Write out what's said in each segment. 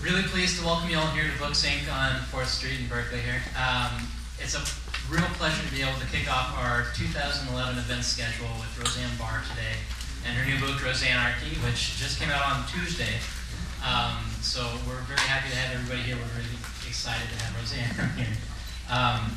Really pleased to welcome you all here to Books Inc. on 4th Street in Berkeley here. It's a real pleasure to be able to kick off our 2011 event schedule with Roseanne Barr today and her new book, Roseannearchy, which just came out on Tuesday. So we're very happy to have everybody here. We're really excited to have Roseanne here.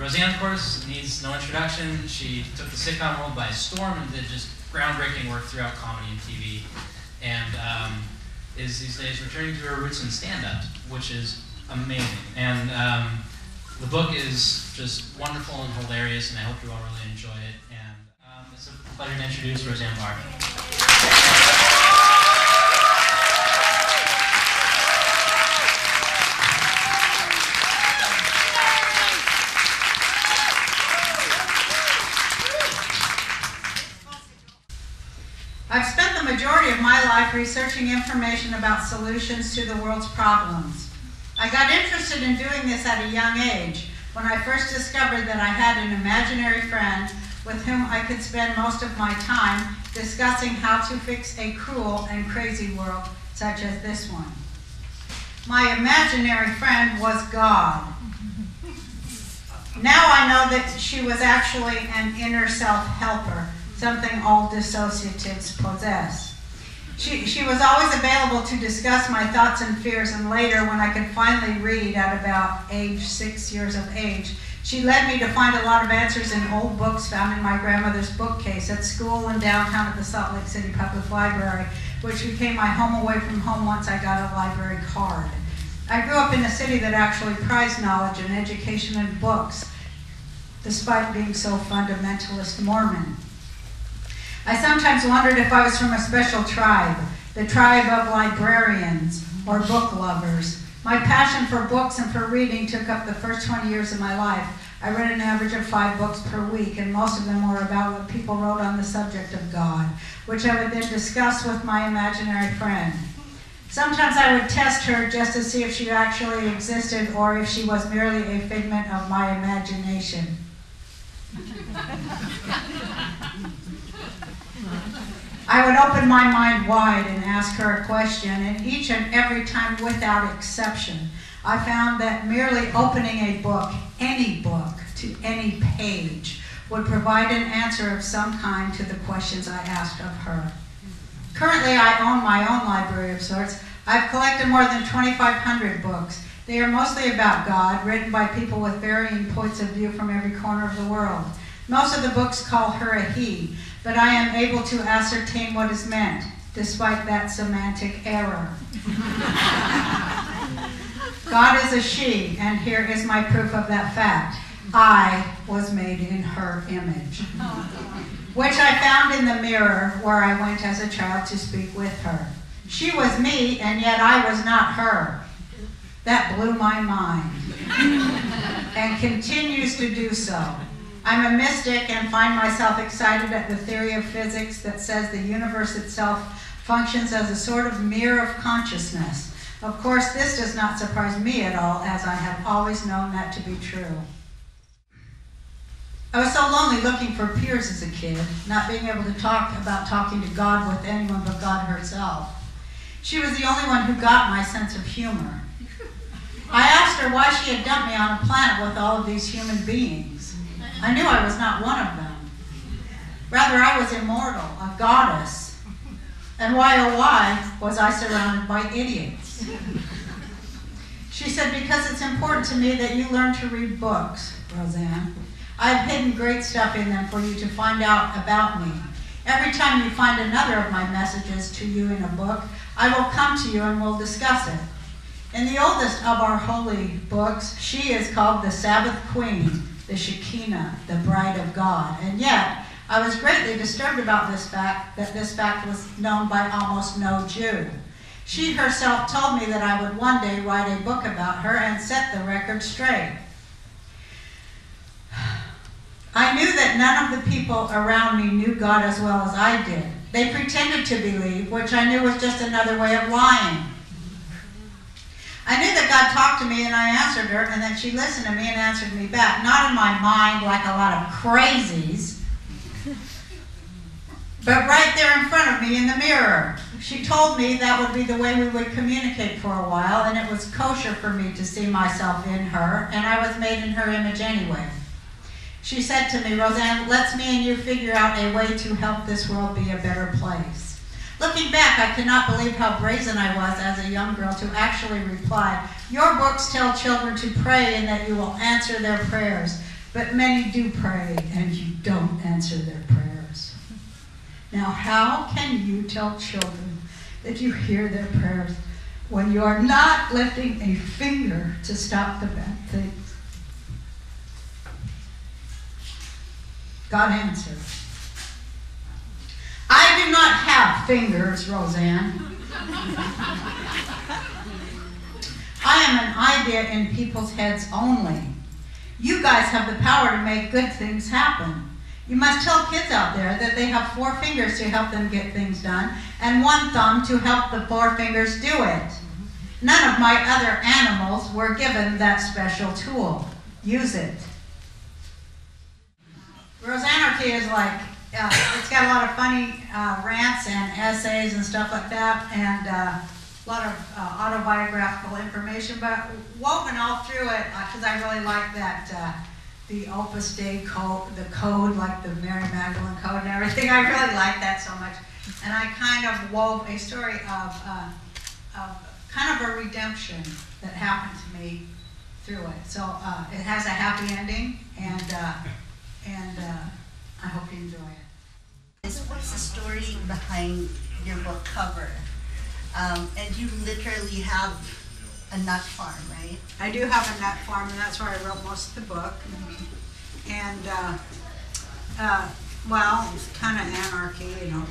Roseanne, of course, needs no introduction. She took the sitcom world by storm and did just groundbreaking work throughout comedy and TV. And is these days returning to her roots in stand-up, which is amazing. And the book is just wonderful and hilarious, and I hope you all really enjoy it. And it's a pleasure to introduce Roseanne Barr. I've spent the majority of my life researching information about solutions to the world's problems. I got interested in doing this at a young age when I first discovered that I had an imaginary friend with whom I could spend most of my time discussing how to fix a cruel and crazy world such as this one. My imaginary friend was God. Now I know that she was actually an inner self helper, something all dissociatives possess. She was always available to discuss my thoughts and fears, and later, when I could finally read at about age 6 years of age, she led me to find a lot of answers in old books found in my grandmother's bookcase at school and downtown at the Salt Lake City Public Library, which became my home away from home once I got a library card. I grew up in a city that actually prized knowledge and education and books, despite being so fundamentalist Mormon. I sometimes wondered if I was from a special tribe, the tribe of librarians or book lovers. My passion for books and for reading took up the first 20 years of my life. I read an average of 5 books per week, and most of them were about what people wrote on the subject of God, which I would then discuss with my imaginary friend. Sometimes I would test her just to see if she actually existed or if she was merely a figment of my imagination. I would open my mind wide and ask her a question, and each and every time, without exception, I found that merely opening a book, any book, to any page, would provide an answer of some kind to the questions I asked of her. Currently, I own my own library of sorts. I've collected more than 2,500 books. They are mostly about God, written by people with varying points of view from every corner of the world. Most of the books call her a he, but I am able to ascertain what is meant, despite that semantic error. God is a she, and here is my proof of that fact. I was made in her image, which I found in the mirror where I went as a child to speak with her. She was me, and yet I was not her. That blew my mind, and continues to do so. I'm a mystic and find myself excited at the theory of physics that says the universe itself functions as a sort of mirror of consciousness. Of course, this does not surprise me at all, as I have always known that to be true. I was so lonely looking for peers as a kid, not being able to talk about talking to God with anyone but God herself. She was the only one who got my sense of humor. I asked her why she had dumped me on a planet with all of these human beings. I knew I was not one of them. Rather, I was immortal, a goddess. And why, oh why, was I surrounded by idiots? She said, because it's important to me that you learn to read books, Roseanne. I've hidden great stuff in them for you to find out about me. Every time you find another of my messages to you in a book, I will come to you and we'll discuss it. In the oldest of our holy books, she is called the Sabbath Queen, the Shekinah, the Bride of God. And yet, I was greatly disturbed about this fact, that this fact was known by almost no Jew. She herself told me that I would one day write a book about her and set the record straight. I knew that none of the people around me knew God as well as I did. They pretended to believe, which I knew was just another way of lying. I knew that God talked to me and I answered her, and that she listened to me and answered me back. Not in my mind like a lot of crazies, but right there in front of me in the mirror. She told me that would be the way we would communicate for a while, and it was kosher for me to see myself in her, and I was made in her image anyway. She said to me, Roseanne, let's me and you figure out a way to help this world be a better place. Looking back, I could not believe how brazen I was as a young girl to actually reply, your books tell children to pray and that you will answer their prayers, but many do pray and you don't answer their prayers. Now, how can you tell children that you hear their prayers when you are not lifting a finger to stop the bad things? God answered, I do not have fingers, Roseanne. I am an idea in people's heads only. You guys have the power to make good things happen. You must tell kids out there that they have 4 fingers to help them get things done and 1 thumb to help the 4 fingers do it. None of my other animals were given that special tool. Use it. Roseannearchy is like, it's got a lot of funny rants and essays and stuff like that, and a lot of autobiographical information, but woven all through it, because I really like that, the Opus Dei code, the code, like the Mary Magdalene code and everything. I really like that so much. And I kind of wove a story of kind of a redemption that happened to me through it. So it has a happy ending, and I hope you enjoy it. What's the story behind your book cover? And you literally have a nut farm, right? I do have a nut farm, and that's where I wrote most of the book. And Well, it's kind of anarchy, you know.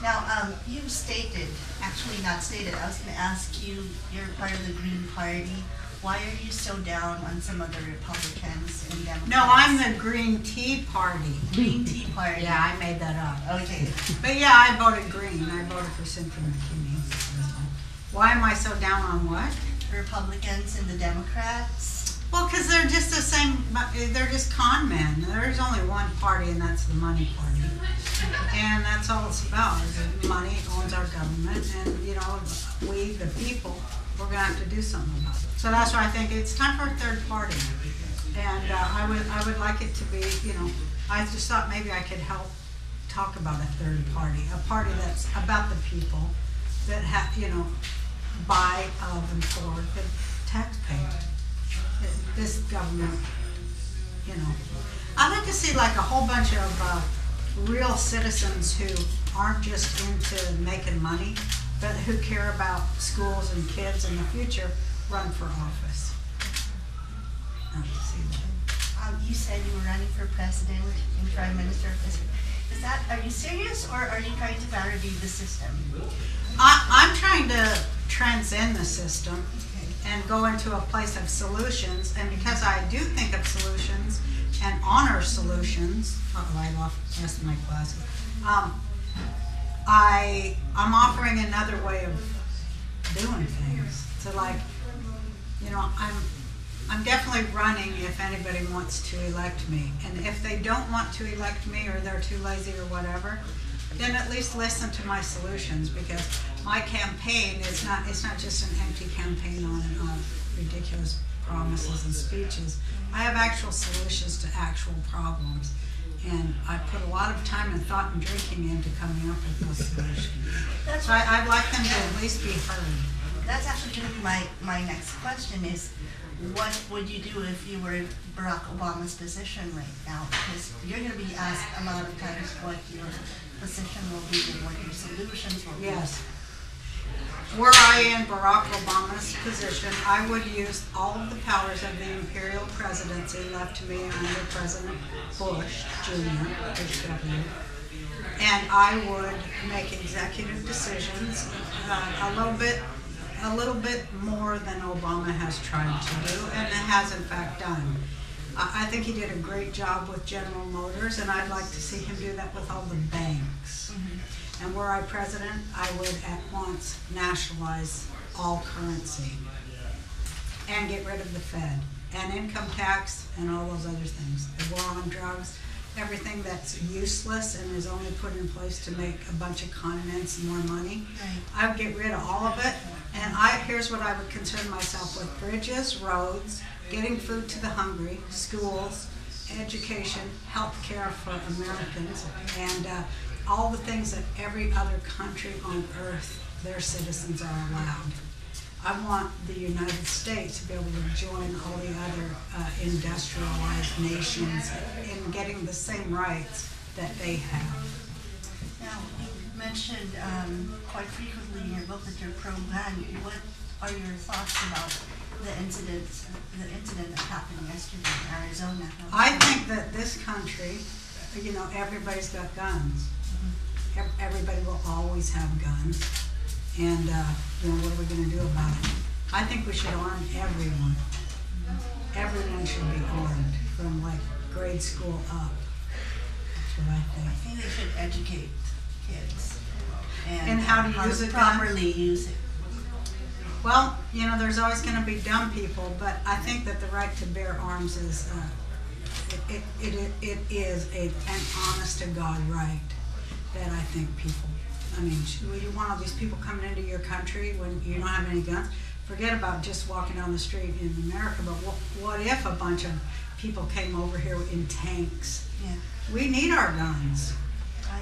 Now, you stated, actually not stated, I was going to ask you, you're part of the Green Party. Why are you so down on some other Republicans and Democrats? No, I'm the Green Tea Party. Green Tea Party. Yeah, I made that up. Okay. But yeah, I voted green. I voted for Cynthia McKinney. Why am I so down on what? Republicans and the Democrats. Well, because they're just the same, they're just con men. There's only one party, and that's the money party. And that's all it's about, is that money owns our government, and, you know, we, the people, we're going to have to do something about it. So that's why I think it's time for a third party. And I would like it to be, you know, I just thought maybe I could help talk about a third party, a party that's about the people, that have, you know, by, of, and for the taxpayer. This government, you know. I'd like to see like a whole bunch of real citizens who aren't just into making money, but who care about schools and kids in the future run for office. I'd like to see that. You said you were running for president and prime minister. Is that, are you serious, or are you trying to parody the system? I'm trying to transcend the system and go into a place of solutions, and because I do think of solutions and honor solutions, I lost the rest of my classes, I'm offering another way of doing things. So like, you know, I'm definitely running if anybody wants to elect me, and if they don't want to elect me or they're too lazy or whatever, then at least listen to my solutions, because my campaign is not, it's not just an empty campaign on ridiculous promises and speeches. I have actual solutions to actual problems, and I put a lot of time and thought and drinking into coming up with those solutions. So I'd like them to at least be heard. That's actually going to be my next question is, what would you do if you were in Barack Obama's position right now? Because you're going to be asked a lot of times what your position will be and what your solutions will be. Yes. Were I in Barack Obama's position, I would use all of the powers of the imperial presidency left to me under President Bush Jr., HW, and I would make executive decisions a little bit more than Obama has tried to do, and has in fact done. I think he did a great job with General Motors, and I'd like to see him do that with all the banks. And were I president, I would at once nationalize all currency and get rid of the Fed and income tax and all those other things. The war on drugs, everything that's useless and is only put in place to make a bunch of continents more money. I would get rid of all of it, and here's what I would concern myself with: bridges, roads, getting food to the hungry, schools, education, health care for Americans, and all the things that every other country on earth, their citizens are allowed. I want the United States to be able to join all the other industrialized nations in getting the same rights that they have. Now, you mentioned quite frequently in your book that you're pro-gun. What are your thoughts about the incident that happened yesterday in Arizona? I think that this country, you know, everybody's got guns. Everybody will always have guns, and you know, what are we going to do about it? I think we should arm everyone. Everyone should be armed from like grade school up. That's what I think. I think they should educate kids and how to use it properly. Use it. Well, you know, there's always going to be dumb people, but I think that the right to bear arms is it is an honest to God right. That I think people, I mean, you want all these people coming into your country when you don't have any guns? Forget about just walking down the street in America, but what if a bunch of people came over here in tanks? Yeah. We need our guns.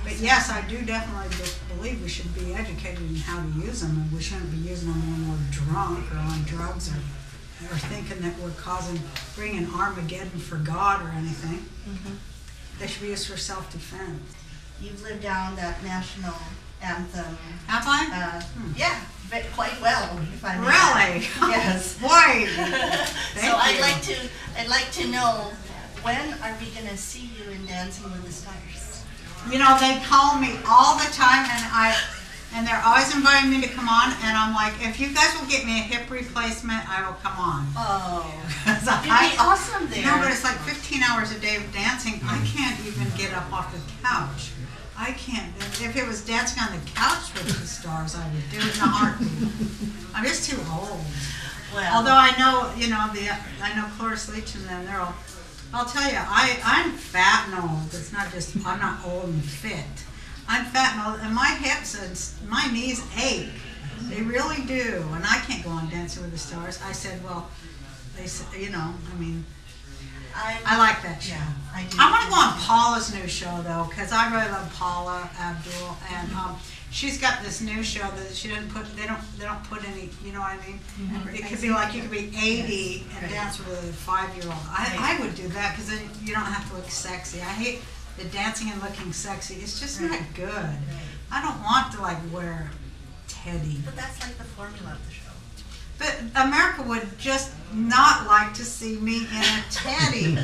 But yes, I do definitely believe we should be educated in how to use them, and we shouldn't be using them when we're drunk or on drugs or thinking that we're bringing Armageddon for God or anything. They should be used for self-defense. You've lived down that national anthem. Have I? Yeah, quite well, if I may. Really? Yes. Boy. So I'd like to know when are we gonna see you in Dancing with the Stars? You know, they call me all the time, and they're always inviting me to come on, and I'm like, if you guys will get me a hip replacement, I will come on. Oh, you'd be awesome there. No, but it's like 15 hours a day of dancing. I can't even get up off the couch. I can't. If it was Dancing on the Couch with the Stars, I would do it in a heartbeat. I'm just too old. Well, Although I know, you know, I know Cloris Leach and them, they're all, I'll tell you, I'm fat and old. It's not just, I'm not old and fit. I'm fat and old, and my hips and my knees ache. They really do. And I can't go on Dancing with the Stars. I said, well, they said, you know, I mean, I like that show. Yeah, I do. I want to go on Paula's new show though, because I really love Paula Abdul, and she's got this new show that she doesn't put. They don't put any. You know what I mean? It could be like you could be 80 and dance with a 5-year-old. I would do that because then you don't have to look sexy. I hate the dancing and looking sexy. It's just not good. I don't want to like wear teddy. But that's like the formula of the show. But America would just not like to see me in a teddy.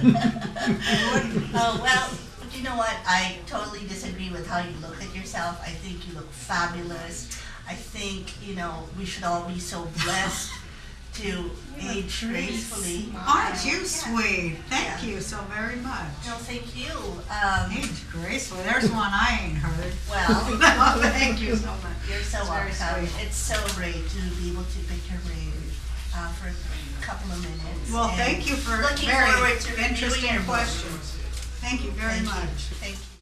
Oh, well, you know what? I totally disagree with how you look at yourself. I think you look fabulous. I think, you know, we should all be so blessed to age gracefully. Aren't you sweet? Thank you so very much. No, thank you. Age gracefully. There's one I ain't heard. Well, No, thank you so much. you're so It's very welcome. sweet. It's so great to be able to pick your brain for a couple of minutes. Well, And thank you for looking very forward to reviewing interesting your book. questions. Thank you very Thank you. much. Thank you.